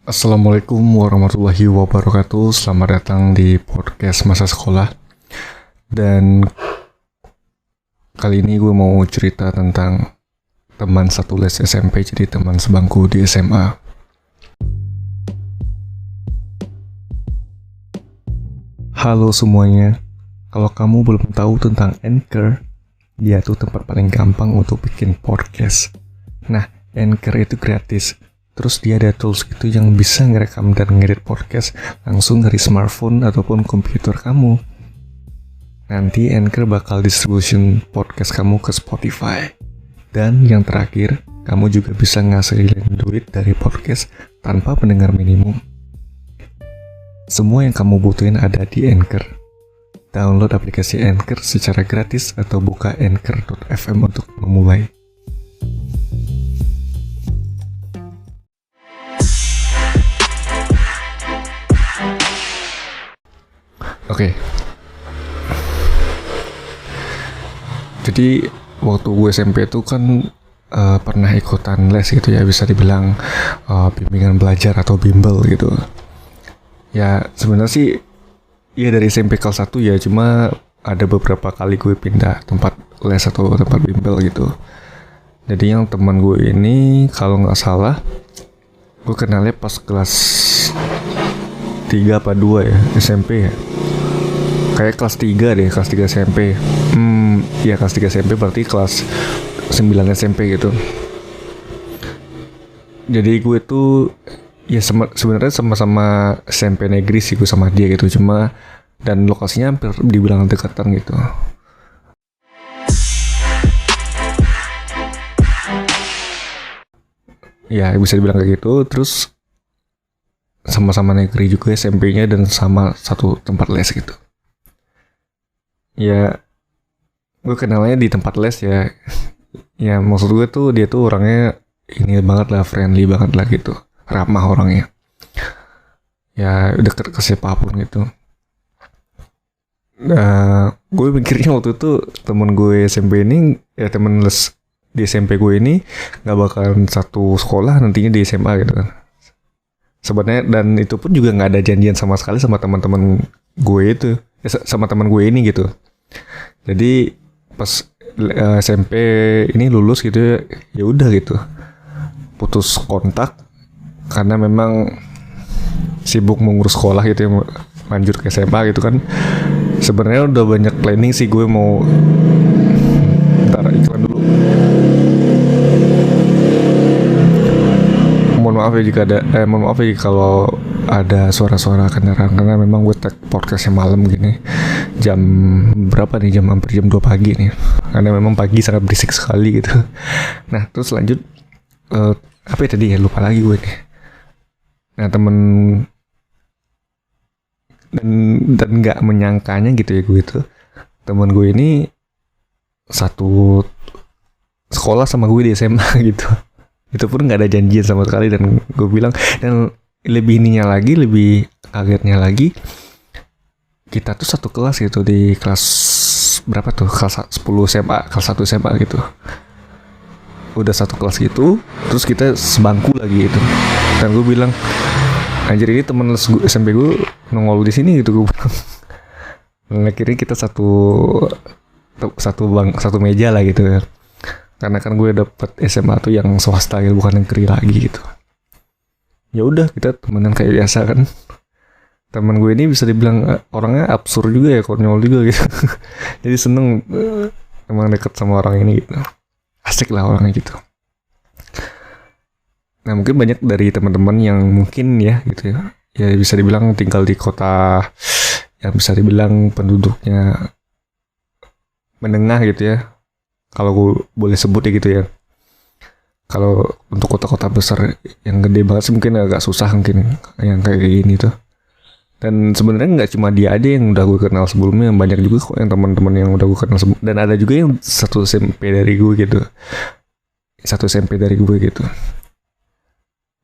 Assalamualaikum warahmatullahi wabarakatuh. Selamat datang di podcast masa sekolah. Dan kali ini gue mau cerita tentang teman satu les SMP, jadi teman sebangku di SMA. Halo semuanya. Kalau kamu belum tahu tentang Anchor, dia tuh tempat paling gampang untuk bikin podcast. Nah, Anchor itu gratis. Terus dia ada tools gitu yang bisa ngerekam dan ngedit podcast langsung dari smartphone ataupun komputer kamu. Nanti Anchor bakal distribution podcast kamu ke Spotify. Dan yang terakhir, kamu juga bisa ngasilin duit dari podcast tanpa pendengar minimum. Semua yang kamu butuhin ada di Anchor. Download aplikasi Anchor secara gratis atau buka anchor.fm untuk memulai. Oke. Jadi waktu gue SMP itu kan pernah ikutan les gitu ya, bisa dibilang bimbingan belajar atau bimbel gitu. Ya sebenarnya sih ya dari SMP kelas 1 ya, cuma ada beberapa kali gue pindah tempat les atau tempat bimbel gitu. Jadi yang teman gue ini kalau nggak salah gue kenalnya pas kelas 3 apa 2 ya SMP ya. Kayak kelas 3 deh, kelas 3 SMP. Ya kelas 3 SMP berarti kelas 9 SMP gitu. Jadi gue tuh ya sebenarnya sama-sama SMP negeri sih gue sama dia gitu, cuma dan lokasinya hampir dibilang dekatan gitu. Ya bisa dibilang kayak gitu. Terus sama-sama negeri juga SMP-nya dan sama satu tempat les gitu. Ya gue kenalnya di tempat les ya. Ya maksud gue tuh dia tuh orangnya ini banget lah, friendly banget lah gitu, ramah orangnya. Ya deket ke siapapun gitu. Gue mikirnya waktu itu temen gue SMP ini, ya temen les di SMP gue ini nggak bakalan satu sekolah nantinya di SMA gitu kan. Sebenarnya dan itu pun juga nggak ada janjian sama sekali sama teman-teman gue itu, sama teman gue ini gitu. Jadi pas SMP ini lulus gitu ya udah gitu, putus kontak karena memang sibuk mengurus sekolah gitu ya, lanjut ke SMA gitu kan. Sebenarnya udah banyak planning sih gue mau, ntar iklan dulu. Mohon maaf ya kalau ada suara-suara kendaraan karena memang gue tag podcastnya malam gini. Jam berapa nih? Hampir jam 2 pagi nih. Karena memang pagi sangat berisik sekali gitu. Nah, terus lanjut apa ya tadi ya? Lupa lagi gue nih. Nah, dan nggak menyangkanya gitu ya gue itu. Temen gue ini satu sekolah sama gue di SMA gitu. Itu pun nggak ada janjian sama sekali, dan gue bilang, dan lebih kagetnya lagi, kita tuh satu kelas gitu di kelas berapa tuh, kelas 10 SMA, kelas 1 SMA gitu. Udah satu kelas gitu, terus kita sebangku lagi gitu. Dan gue bilang, anjir ini temen SMP gue nongol di sini gitu, gue bilang. Dan akhirnya kita satu meja lah gitu ya. Karena kan gue dapet SMA tuh yang swasta gitu, bukan negeri lagi gitu. Ya udah kita temenan kayak biasa kan. Temen gue ini bisa dibilang orangnya absurd juga ya, konyol juga gitu. Jadi seneng emang deket sama orang ini gitu. Asik lah orangnya gitu. Nah mungkin banyak dari teman-teman yang mungkin ya gitu ya, ya bisa dibilang tinggal di kota yang bisa dibilang penduduknya menengah gitu ya, kalau gue boleh sebut ya gitu ya. Kalau untuk kota-kota besar yang gede banget sih mungkin agak susah mungkin yang kayak gini tuh. Dan sebenarnya nggak cuma dia aja yang udah gue kenal sebelumnya, banyak juga kok yang teman-teman yang udah gue kenal sebelumnya. Dan ada juga yang satu SMP dari gue gitu,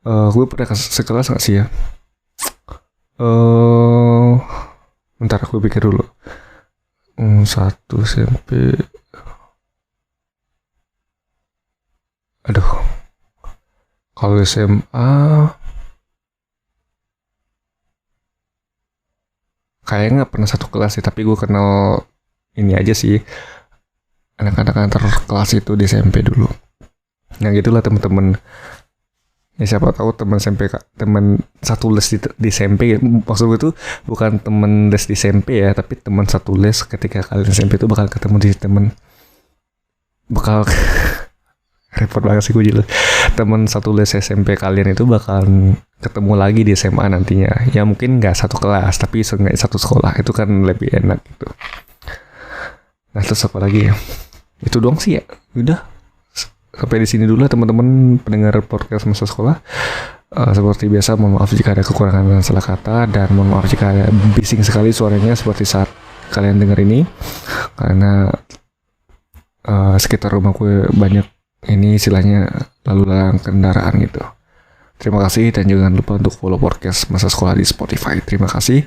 gue pernah sekelas nggak sih ya? Bentar aku pikir dulu. Satu SMP. Aduh, kalau SMA kayaknya nggak pernah satu kelas sih, tapi gue kenal ini aja sih, anak-anak antar kelas itu di SMP dulu. Nah gitulah teman-teman. Ya siapa tahu teman SMP, teman satu les di SMP. Maksud gue tuh bukan teman les di SMP ya, tapi teman satu les ketika kalian SMP itu bakal ketemu di bakal repot banget sih gue jelas. Teman satu les SMP kalian itu bakal ketemu lagi di SMA nantinya. Ya mungkin nggak satu kelas, tapi seenggaknya satu sekolah. Itu kan lebih enak gitu. Nah terus apa lagi ya? Itu doang sih ya. Udah. Sampai di sini dulu teman-teman pendengar podcast masa sekolah. Seperti biasa mohon maaf jika ada kekurangan dan salah kata, dan mohon maaf jika ada bising sekali suaranya seperti saat kalian dengar ini, karena sekitar rumah gue banyak ini istilahnya lalu lalang kendaraan gitu. Terima kasih, dan jangan lupa untuk follow podcast masa sekolah di Spotify. Terima kasih.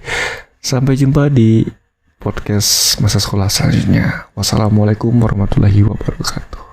Sampai jumpa di podcast masa sekolah selanjutnya. Wassalamualaikum warahmatullahi wabarakatuh.